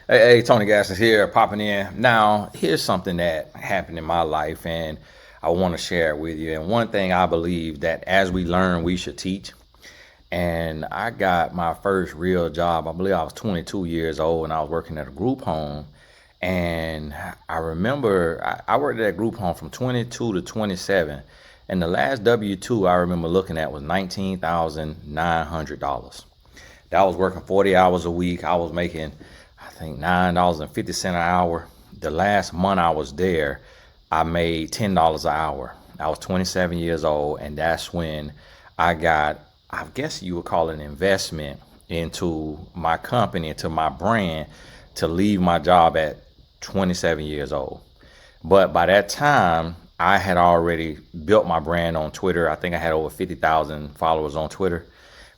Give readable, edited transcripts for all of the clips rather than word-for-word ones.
Hey, Tony Gaskins here, popping in. Now, here's something that happened in my life, and I want to share it with you. And one thing I believe that as we learn, we should teach. And I got my first real job. I believe I was 22 years old, and I was working at a group home. And I remember I worked at that group home from 22 to 27. And the last W-2 I remember looking at was $19,900. That was working 40 hours a week. I was making, I think, $9.50 an hour. The last month I was there, I made $10 an hour. I was 27 years old, and that's when I got, I guess you would call it an investment into my company, into my brand, to leave my job at 27 years old. But by that time, I had already built my brand on Twitter. I think I had over 50,000 followers on Twitter,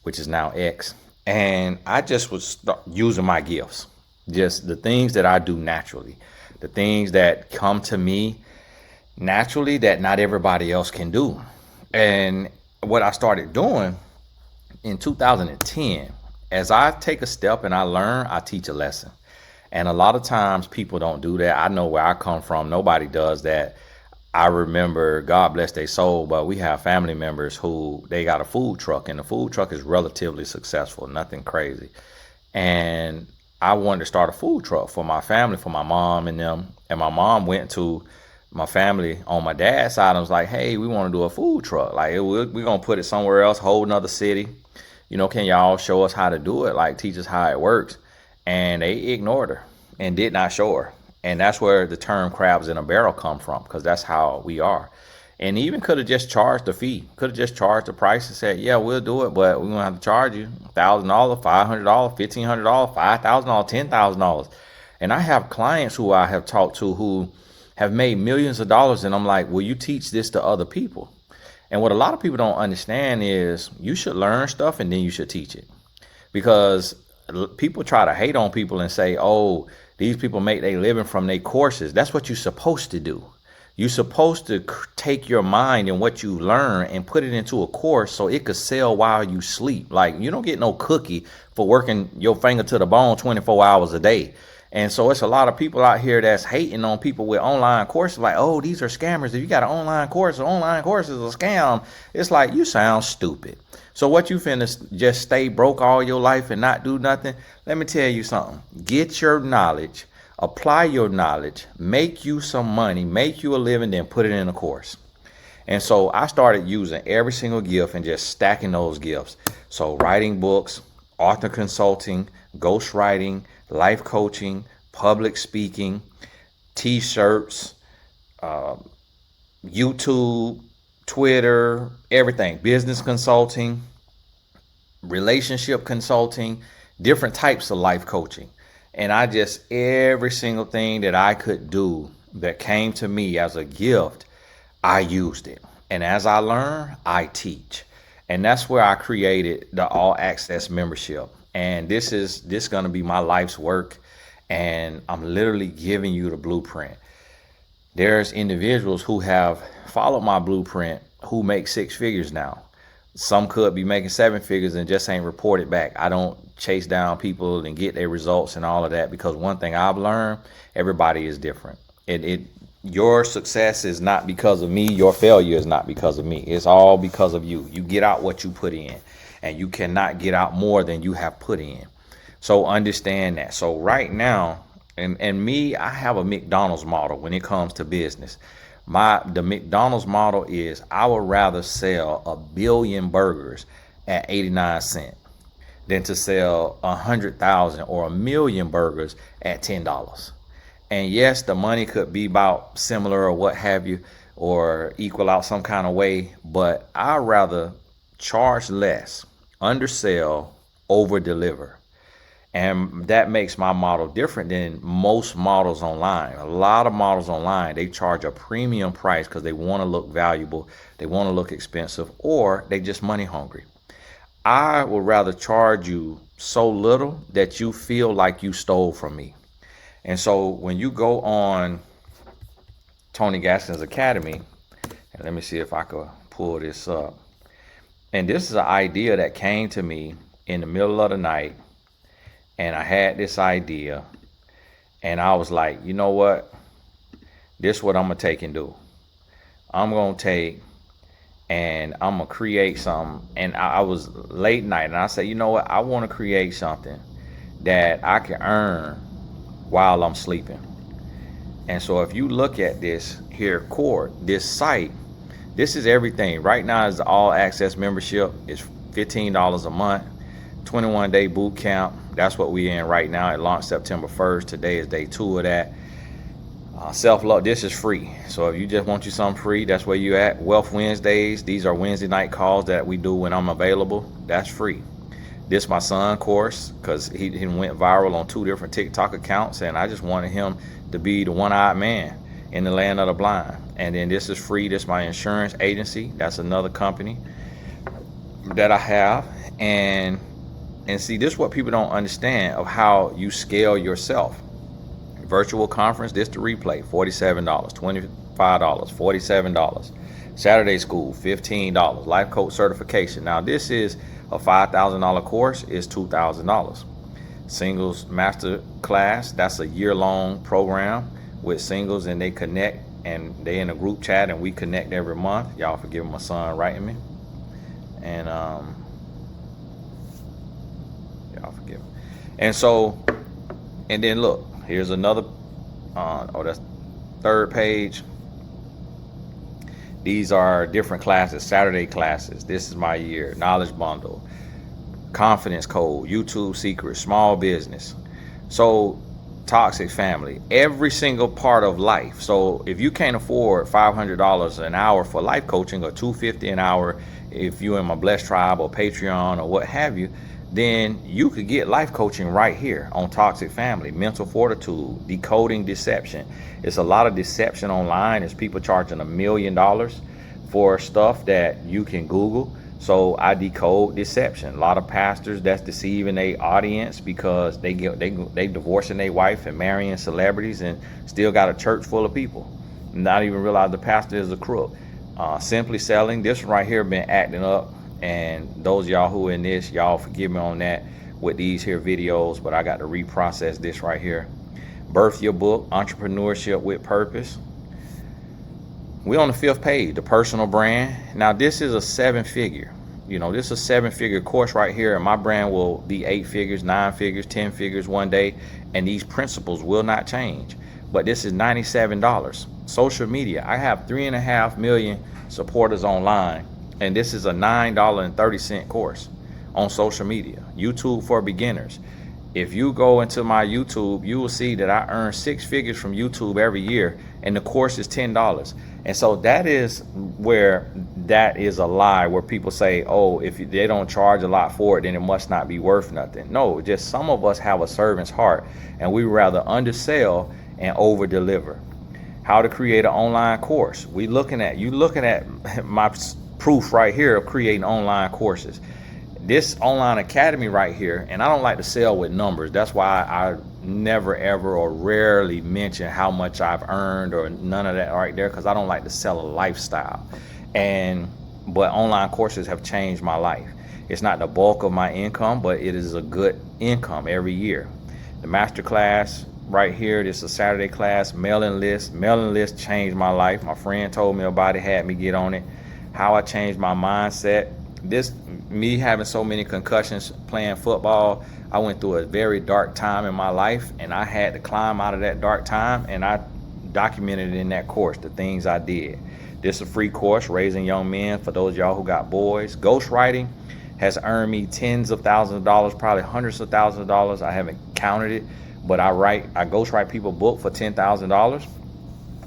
which is now X. And I just was using my gifts, just the things that I do naturally, the things that come to me naturally that not everybody else can do. And what I started doing in 2010, as I take a step and I learn, I teach a lesson. And a lot of times people don't do that. I know where I come from, nobody does that. I remember, God bless their soul, but we have family members who they got a food truck, and the food truck is relatively successful, nothing crazy. And I wanted to start a food truck for my family, for my mom and them. And my mom went to my family on my dad's side and was like, hey, we want to do a food truck. Like, we're going to put it somewhere else, whole nother city. You know, can y'all show us how to do it? Like, teach us how it works. And they ignored her and did not show her. And that's where the term crabs in a barrel come from, because that's how we are. And even could have just charged the fee, could have just charged the price and said, yeah, we'll do it, but we're going to have to charge you $1,000, $500, $1,500, $5,000, $10,000. And I have clients who I have talked to who have made millions of dollars, and I'm like, will you teach this to other people? And what a lot of people don't understand is you should learn stuff and then you should teach it. Because people try to hate on people and say, oh, these people make their living from their courses. That's what you're supposed to do. You're supposed to take your mind and what you learn and put it into a course so it could sell while you sleep. Like, you don't get no cookie for working your finger to the bone 24 hours a day. And so it's a lot of people out here that's hating on people with online courses, like, oh, these are scammers. If you got an online course is a scam. It's like, you sound stupid. So what, you finna just stay broke all your life and not do nothing? Let me tell you something. Get your knowledge, apply your knowledge, make you some money, make you a living, then put it in a course. And so I started using every single gift and just stacking those gifts. So writing books, author consulting, ghostwriting, life coaching, public speaking, t-shirts, YouTube, Twitter, everything, business consulting, relationship consulting, different types of life coaching. And I just, every single thing that I could do that came to me as a gift, I used it. And as I learn, I teach. And that's where I created the All Access membership. And this going to be my life's work. And I'm literally giving you the blueprint. There's individuals who have followed my blueprint who make six figures now. Some could be making seven figures and just ain't reported back. I don't chase down people and get their results and all of that, because one thing I've learned, everybody is different. Your success is not because of me. Your failure is not because of me. It's all because of you. You get out what you put in, and you cannot get out more than you have put in. So understand that. So right now, and me, I have a McDonald's model when it comes to business. The McDonald's model is, I would rather sell 1 billion burgers at 89 cents than to sell 100,000 or 1 million burgers at $10. And yes, the money could be about similar or what have you, or equal out some kind of way, but I'd rather charge less, undersell, over deliver. And that makes my model different than most models online. A lot of models online, they charge a premium price because they want to look valuable, they want to look expensive, or they just money hungry. I would rather charge you so little that you feel like you stole from me. And so when you go on Tony Gaskins Academy, and let me see if I could pull this up. And this is an idea that came to me in the middle of the night. And I had this idea, And I was like, you know what? This is what I'm going to take and do. I'm going to take and I'm going to create something. And I was late night and I said, you know what? I want to create something that I can earn while I'm sleeping. And so if you look at this here core, this site, this is everything. Right now is the all access membership. It's $15 a month, 21-day boot camp. That's what we're in right now. It launched September 1st. Today is day 2 of that. Self-love, this is free. So if you just want you something free, that's where you at. Wealth Wednesdays, these are Wednesday night calls that we do when I'm available. That's free. This my son course, because he went viral on 2 different TikTok accounts, and I just wanted him to be the one-eyed man in the land of the blind. And then this is free. This is my insurance agency. That's another company that I have. And see, this is what people don't understand of how you scale yourself. Virtual conference, this the replay, $47, $25, $47. Saturday school, $15. Life coach certification. Now this is a $5,000 course, is $2,000. Singles master class, that's a year-long program with singles, and they connect, and they in a group chat, and we connect every month. Y'all forgive my son writing me. And y'all forgive me. And so, and then look, here's another, that's 3rd page. These are different classes, Saturday classes. This is my year. Knowledge bundle, confidence code, YouTube secrets, small business. So toxic family, every single part of life. So if you can't afford $500 an hour for life coaching, or $250 an hour if you're in my Blessed Tribe or Patreon or what have you, then you could get life coaching right here on toxic family, mental fortitude, decoding deception. It's a lot of deception online. There's people charging $1 million for stuff that you can Google. So I decode deception. A lot of pastors that's deceiving their audience because they divorcing their wife and marrying celebrities and still got a church full of people, not even realize the pastor is a crook. Simply selling, this one right here been acting up. And those of y'all who are in this, y'all forgive me on that with these here videos, but I got to reprocess this right here. Birth Your Book, Entrepreneurship with Purpose. We on the 5th page, the personal brand. Now this is a 7-figure, this is a 7-figure course right here, and my brand will be 8 figures, 9 figures, 10 figures one day, and these principles will not change. But this is $97. Social media, I have 3.5 million supporters online. And this is a $9.30 course on social media. YouTube for beginners. If you go into my YouTube, you will see that I earn 6 figures from YouTube every year, and the course is $10. And so that is where that is a lie, where people say, oh, if they don't charge a lot for it, then it must not be worth nothing. No, just some of us have a servant's heart, and we rather undersell and over deliver. How to create an online course. You looking at my proof right here of creating online courses. This online academy right here, and I don't like to sell with numbers. That's why I never ever or rarely mention how much I've earned or none of that right there, because I don't like to sell a lifestyle. But online courses have changed my life. It's not the bulk of my income, but it is a good income every year. The master class right here, this is a Saturday class. Mailing list changed my life. My friend told me about it, had me get on it. How I changed my mindset. Me having so many concussions playing football, I went through a very dark time in my life, and I had to climb out of that dark time, and I documented it in that course, the things I did. This is a free course, Raising Young Men, for those of y'all who got boys. Ghostwriting has earned me tens of thousands of dollars, probably hundreds of thousands of dollars. I haven't counted it, but I ghostwrite people book for $10,000.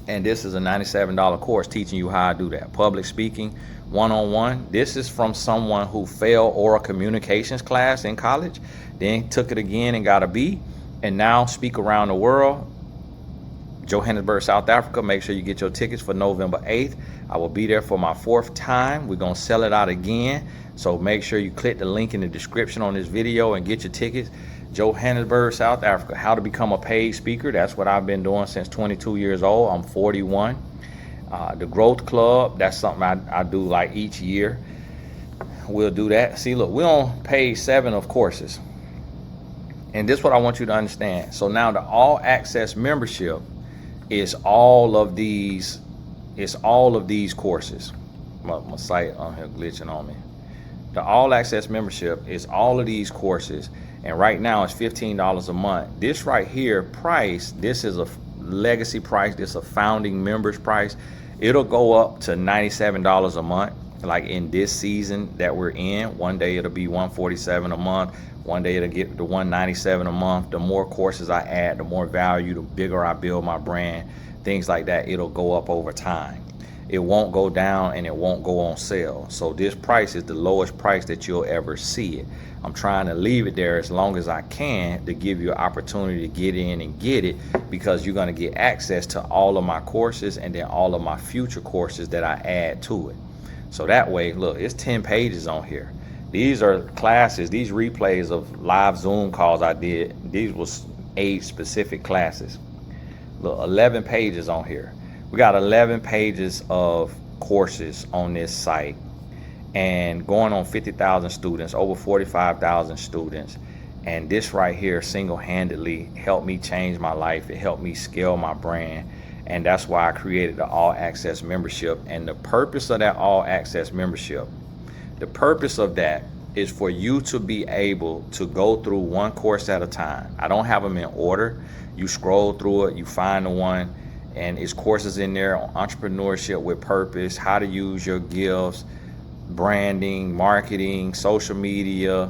And this is a $97 course teaching you how to do that. Public speaking, one-on-one. This is from someone who failed oral communications class in college, then took it again and got a B, and now speak around the world. Johannesburg, South Africa. Make sure you get your tickets for November 8th. I will be there for my 4th time. We're going to sell it out again. So make sure you click the link in the description on this video and get your tickets. Johannesburg, South Africa. How to become a paid speaker. That's what I've been doing since 22 years old. I'm 41. The Growth Club. That's something I do like each year. We'll do that. See, look, we're on page 7 of courses. And this is what I want you to understand. So now the all access membership is all of these, courses. My site on here glitching on me. The all access membership is all of these courses, and right now it's $15 a month. This right here price, this is a legacy price, this is a founding members price. It'll go up to $97 a month. Like in this season that we're in, one day it'll be $147 a month, one day it'll get to $197 a month. The more courses I add, the more value, the bigger I build my brand, things like that. It'll go up over time. It won't go down and it won't go on sale. So this price is the lowest price that you'll ever see it. I'm trying to leave it there as long as I can to give you an opportunity to get in and get it, because you're going to get access to all of my courses and then all of my future courses that I add to it. So that way, look, it's 10 pages on here. These are classes, these replays of live Zoom calls I did. These was age specific classes. Look, 11 pages on here. We got 11 pages of courses on this site, and going on 50,000 students, over 45,000 students. And this right here single-handedly helped me change my life. It helped me scale my brand. And that's why I created the all access membership. And the purpose of that all access membership, the purpose of that is for you to be able to go through one course at a time. I don't have them in order. You scroll through it, you find the one, and it's courses in there on entrepreneurship with purpose, how to use your gifts, branding, marketing, social media,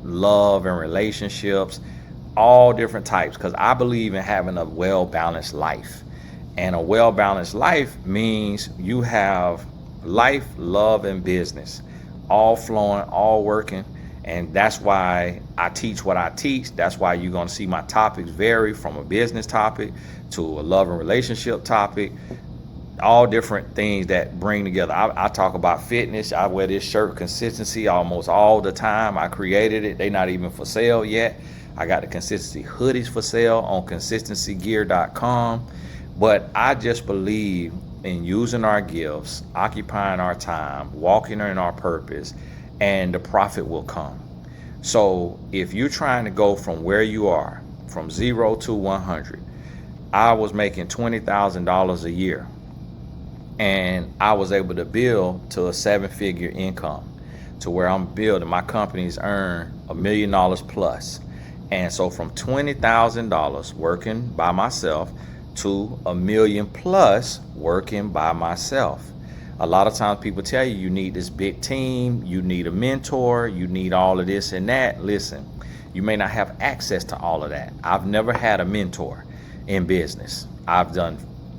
love and relationships, all different types, because I believe in having a well-balanced life. And a well-balanced life means you have life, love, and business all flowing, all working. And that's why I teach what I teach. That's why you're going to see my topics vary from a business topic to a love and relationship topic, all different things that bring together. I talk about fitness. I wear this shirt, Consistency, almost all the time. I created it. They're not even for sale yet. I got the Consistency hoodies for sale on consistencygear.com. But I just believe in using our gifts, occupying our time, walking in our purpose, and the profit will come. So if you're trying to go from where you are, from 0 to 100, I was making $20,000 a year, and I was able to build to a 7-figure income, to where I'm building. My companies earn $1 million plus. And so from $20,000 working by myself to $1 million plus working by myself. A lot of times people tell you you need this big team, you need a mentor, you need all of this and that. Listen, you may not have access to all of that. I've never had a mentor in business. I've done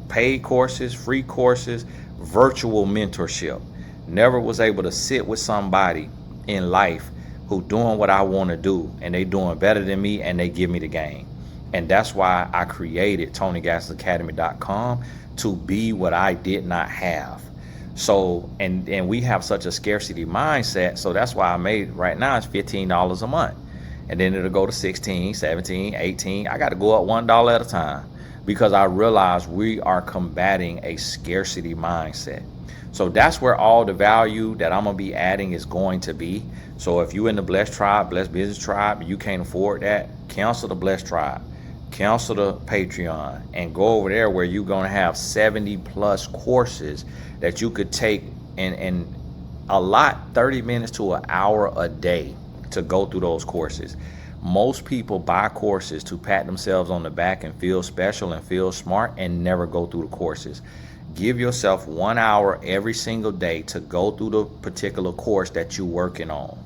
paid courses, free courses, virtual mentorship. Never was able to sit with somebody in life who doing what I want to do, and they doing better than me, and they give me the game. And that's why I created TonyGassacademy.com, to be what I did not have. So, and we have such a scarcity mindset. So that's why I made, right now it's $15 a month. And then it'll go to 16, 17, 18. I got to go up $1 at a time, because I realize we are combating a scarcity mindset. So that's where all the value that I'm going to be adding is going to be. So if you're in the Blessed Tribe, Blessed Business Tribe, you can't afford that, cancel the Blessed Tribe, cancel the Patreon, and go over there where you're going to have 70 plus courses that you could take and allot 30 minutes to an hour a day to go through those courses. Most people buy courses to pat themselves on the back and feel special and feel smart and never go through the courses. Give yourself 1 hour every single day to go through the particular course that you're working on.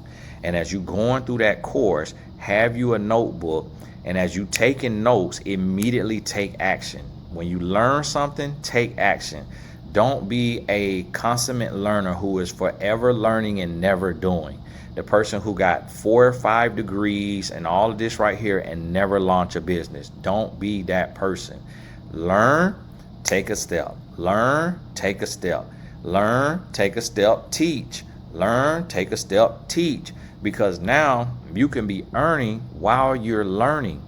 And as you're going through that course, have you a notebook, and as you taking notes, immediately take action. When you learn something, take action. Don't be a consummate learner who is forever learning and never doing. The person who got 4 or 5 degrees and all of this right here and never launch a business. Don't be that person. Learn, take a step. Learn, take a step. Learn, take a step, teach. Learn, take a step, teach. Because now you can be earning while you're learning.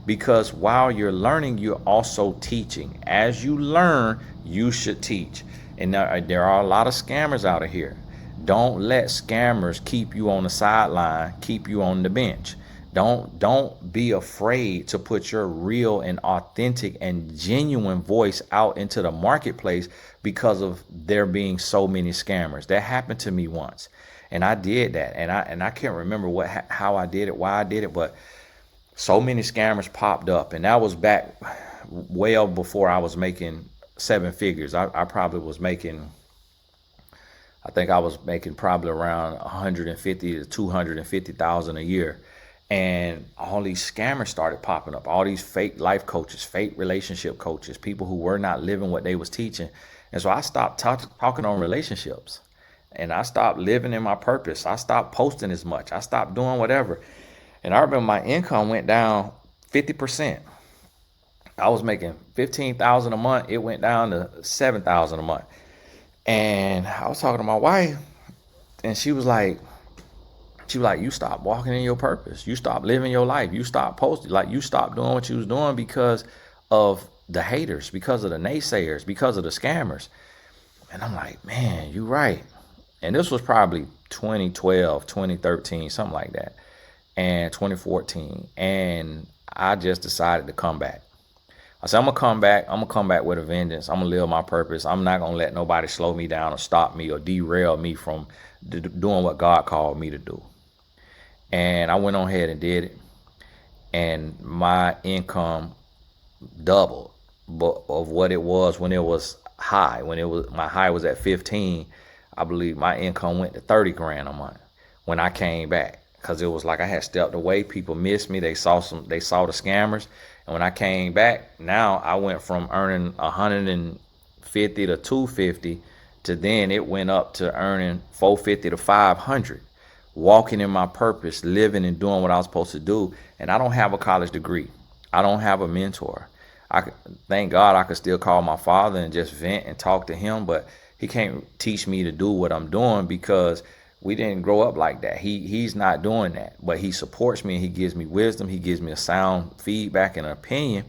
Because while you're learning, you're also teaching. As you learn, you should teach. And there are a lot of scammers out of here. Don't let scammers keep you on the sideline, keep you on the bench. Don't be afraid to put your real and authentic and genuine voice out into the marketplace because of there being so many scammers. That happened to me once, and I did that, and I can't remember how I did it, why I did it, but so many scammers popped up, and that was back well before I was making seven figures. I probably was making, I think I was making probably around 150 to 250,000 a year. And all these scammers started popping up, all these fake life coaches, fake relationship coaches, people who were not living what they was teaching. And so I stopped talking on relationships, and I stopped living in my purpose. I stopped posting as much. I stopped doing whatever. And I remember my income went down 50%. I was making 15,000 a month. It went down to 7,000 a month. And I was talking to my wife, and she was like, you stop walking in your purpose. You stop living your life. You stop posting. Like, you stop doing what you was doing because of the haters, because of the naysayers, because of the scammers. And I'm like, man, you're right. And this was probably 2012, 2013, something like that, and 2014. And I just decided to come back. I said, I'm going to come back. I'm going to come back with a vengeance. I'm going to live my purpose. I'm not going to let nobody slow me down or stop me or derail me from doing what God called me to do. And I went on ahead and did it. And my income doubled of what it was when it was high. My high was at 15, I believe my income went to 30 grand a month when I came back. Because it was like I had stepped away. People missed me. They saw the scammers. And when I came back, now I went from earning 150 to 250 to then it went up to earning 450 to 500. Walking in my purpose, living and doing what I was supposed to do. And I don't have a college degree. I don't have a mentor. Thank God I could still call my father and just vent and talk to him, but he can't teach me to do what I'm doing because we didn't grow up like that. He's not doing that, but he supports me and he gives me wisdom. He gives me a sound feedback and an opinion,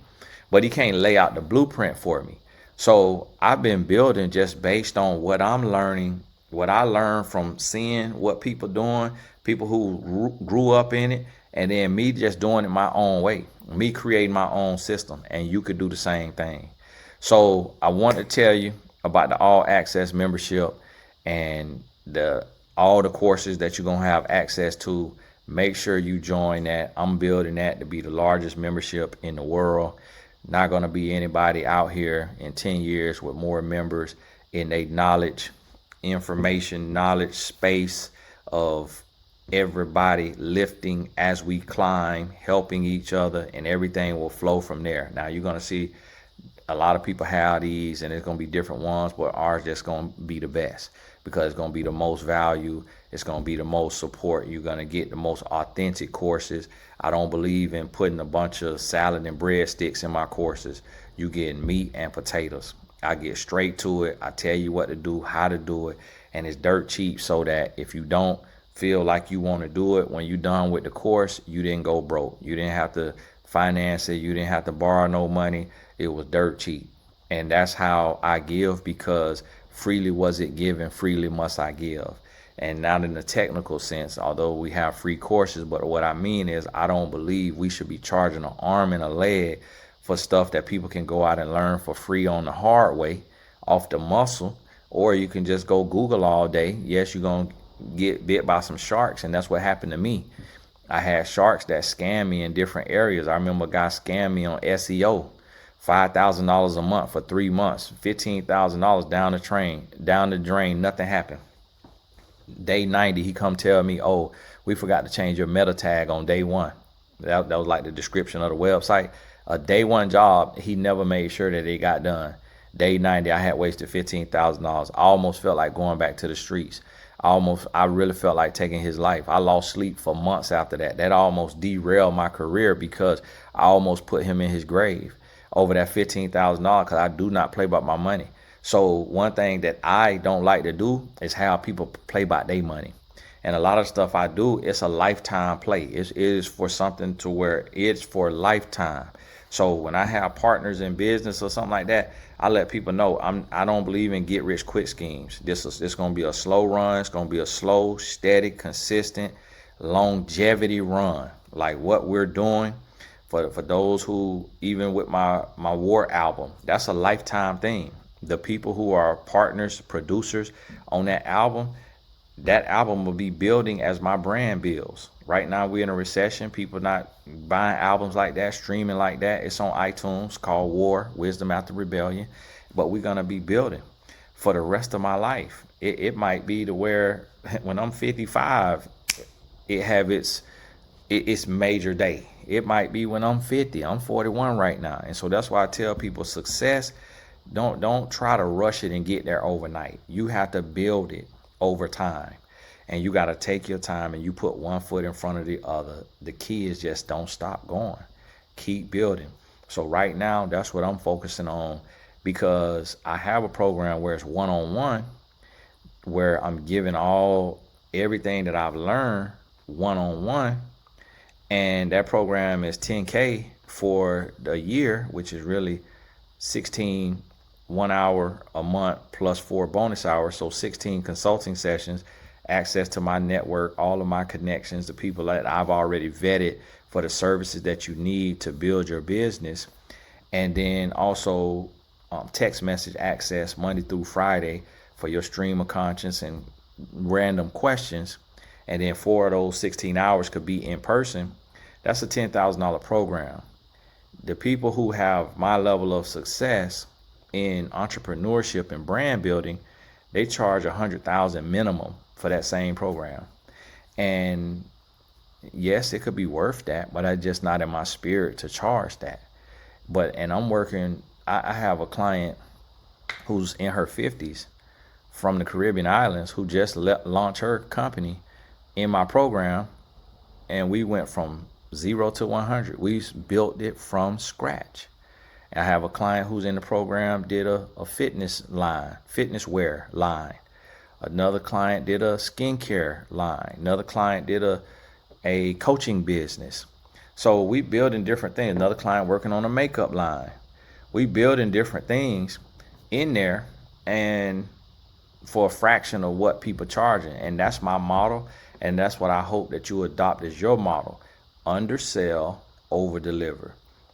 but he can't lay out the blueprint for me. So I've been building just based on what I'm learning, what I learned from seeing what people doing, people who grew up in it, and then me just doing it my own way, me creating my own system, and you could do the same thing. So I want to tell you about the All Access membership and all the courses that you're going to have access to. Make sure you join that. I'm building that to be the largest membership in the world. Not going to be anybody out here in 10 years with more members in a knowledge space of everybody lifting as we climb, helping each other, and everything will flow from there. Now you're going to see a lot of people have these, and it's going to be different ones, but ours just going to be the best because it's going to be the most value. It's going to be the most support. You're going to get the most authentic courses. I don't believe in putting a bunch of salad and breadsticks in my courses. You get meat and potatoes. I get straight to it. I tell you what to do, how to do it, and it's dirt cheap so that if you don't feel like you want to do it, when you're done with the course, you didn't go broke. You didn't have to finance it. You didn't have to borrow no money. It was dirt cheap. And that's how I give, because freely was it given, freely must I give. And not in the technical sense, although we have free courses, but what I mean is I don't believe we should be charging an arm and a leg for stuff that people can go out and learn for free on the hard way, off the muscle, or you can just go Google all day. Yes, you're going to get bit by some sharks, and that's what happened to me. I had sharks that scam me in different areas. I remember a guy scammed me on SEO, $5,000 a month for 3 months, $15,000 down the drain, nothing happened. Day 90, he come tell me, oh, we forgot to change your meta tag on day one. That was like the description of the website. A day one job, he never made sure that it got done. Day 90, I had wasted $15,000. I almost felt like going back to the streets. I really felt like taking his life. I lost sleep for months after that. That almost derailed my career because I almost put him in his grave over that $15,000 because I do not play about my money. So one thing that I don't like to do is have people play by their money. And a lot of stuff I do, it's a lifetime play. It is for something to where it's for lifetime. So when I have partners in business or something like that, I let people know I don't believe in get rich quick schemes. This going to be a slow run. It's going to be a slow, steady, consistent longevity run. like what we're doing. For those who, even with my W.A.R album, that's a lifetime thing. The people who are partners, producers on that album will be building as my brand builds. Right now we're in a recession. People not buying albums like that, streaming like that. It's on iTunes, called W.A.R, Wisdom After Rebellion. But we're gonna be building for the rest of my life. It might be to where when I'm 55, it have its major day. It might be when I'm 50. I'm 41 right now. And so that's why I tell people success, don't try to rush it and get there overnight. You have to build it over time. And you got to take your time and you put one foot in front of the other. The key is just don't stop going. Keep building. So right now, that's what I'm focusing on, because I have a program where it's one-on-one, where I'm giving everything that I've learned one-on-one. And that program is $10K for the year, which is really 16 1 hour a month plus 4 bonus hours. So 16 consulting sessions, access to my network, all of my connections, the people that I've already vetted for the services that you need to build your business. And then also text message access Monday through Friday for your stream of conscience and random questions. And then 4 of those 16 hours could be in person. That's a $10,000 program. The people who have my level of success in entrepreneurship and brand building, they charge $100,000 minimum for that same program. And yes, it could be worth that, but I'm just not in my spirit to charge that. And I'm working, I have a client who's in her 50s from the Caribbean islands who just launched her company in my program, and we went from 0 to 100. We built it from scratch. And I have a client who's in the program, did a fitness wear line. Another client did a skincare line. Another client did a coaching business. So we building different things. Another client working on a makeup line. We building different things in there, and for a fraction of what people charging. And that's my model. And that's what I hope that you adopt as your model. Undersell, over deliver.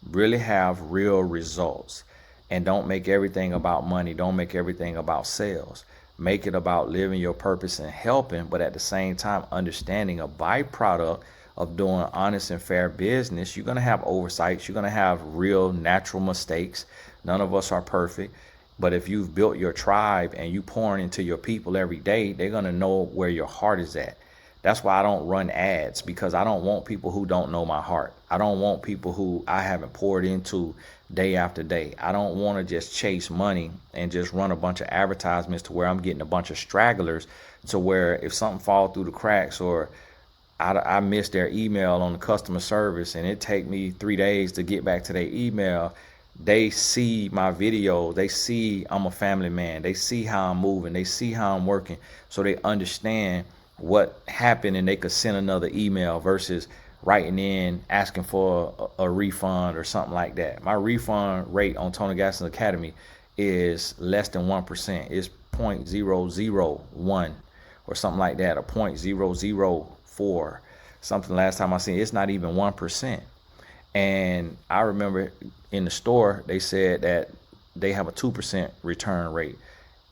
Really have real results. And don't make everything about money. Don't make everything about sales. Make it about living your purpose and helping, but at the same time understanding a byproduct of doing honest and fair business. You're going to have oversights. You're going to have real natural mistakes. None of us are perfect. But if you've built your tribe and you pouring into your people every day, they're going to know where your heart is at. That's why I don't run ads, because I don't want people who don't know my heart. I don't want people who I haven't poured into day after day. I don't want to just chase money and just run a bunch of advertisements to where I'm getting a bunch of stragglers, to where if something falls through the cracks or I miss their email on the customer service and it take me 3 days to get back to their email, they see my video, they see I'm a family man, they see how I'm moving, they see how I'm working, so they understand what happened and they could send another email versus writing in asking for a refund or something like that. My refund rate on Tony Gaston Academy is less than 1%. It's 0.001 or something like that, or 0.004, something last time I seen. It's not even 1%. And I remember in the store, they said that they have a 2% return rate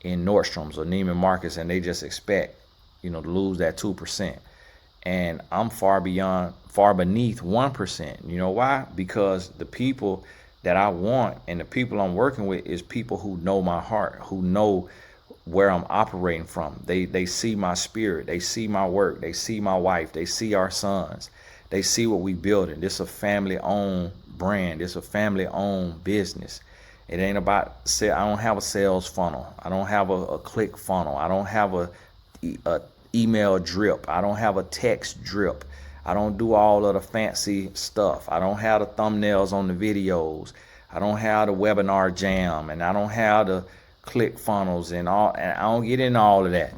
in Nordstrom's or Neiman Marcus, and they just expect, to lose that 2%. And I'm far beneath 1%. You know why? Because the people that I want and the people I'm working with is people who know my heart, who know where I'm operating from. They see my spirit, they see my work, they see my wife, they see our sons, they see what we building. This is a family-owned brand. It's a family-owned business. It ain't about I don't have a sales funnel. I don't have a click funnel. I don't have a email drip. I don't have a text drip. I don't do all of the fancy stuff. I don't have the thumbnails on the videos. I don't have the webinar jam, and I don't have the click funnels and all. And I don't get into all of that.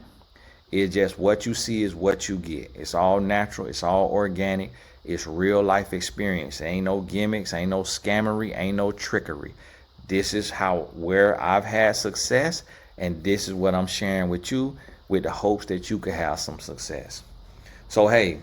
It's just what you see is what you get. It's all natural. It's all organic. It's real life experience. Ain't no gimmicks. Ain't no scammery. Ain't no trickery. This is where I've had success, and this is what I'm sharing with you, with the hopes that you could have some success. So hey,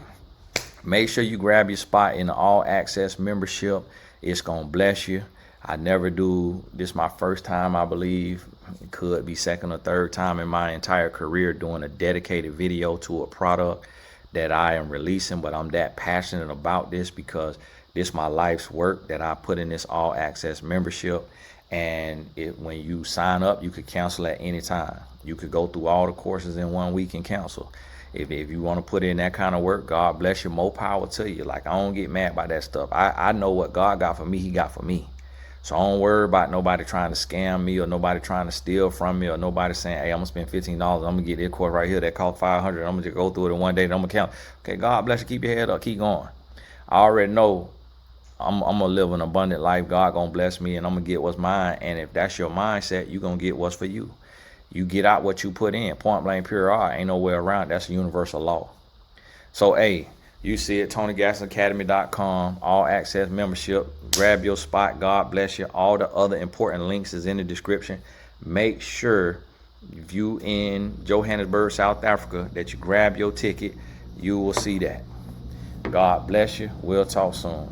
Make sure you grab your spot in the all access membership. It's going to bless you. I never do this. My first time, I believe. It could be second or third time in my entire career doing a dedicated video to a product that I am releasing, but I'm that passionate about this because this is my life's work that I put in this all access membership. And when you sign up, you could cancel at any time. You could go through all the courses in 1 week and cancel. If you want to put in that kind of work, God bless you, more power to you. Like, I don't get mad by that stuff. I know what God got for me, he got for me. So I don't worry about nobody trying to scam me or nobody trying to steal from me or nobody saying, hey, I'm going to spend $15. I'm going to get this course right here that cost $500. I'm going to just go through it in 1 day. And I'm going to count. Okay, God bless you. Keep your head up. Keep going. I already know I'm going to live an abundant life. God going to bless me and I'm going to get what's mine. And if that's your mindset, you're going to get what's for you. You get out what you put in. Point blank, pure R. Ain't no way around. That's a universal law. So, hey, you see it, TonyGassonAcademy.com, all access membership. Grab your spot. God bless you. All the other important links is in the description. Make sure if you in Johannesburg, South Africa, that you grab your ticket. You will see that. God bless you. We'll talk soon.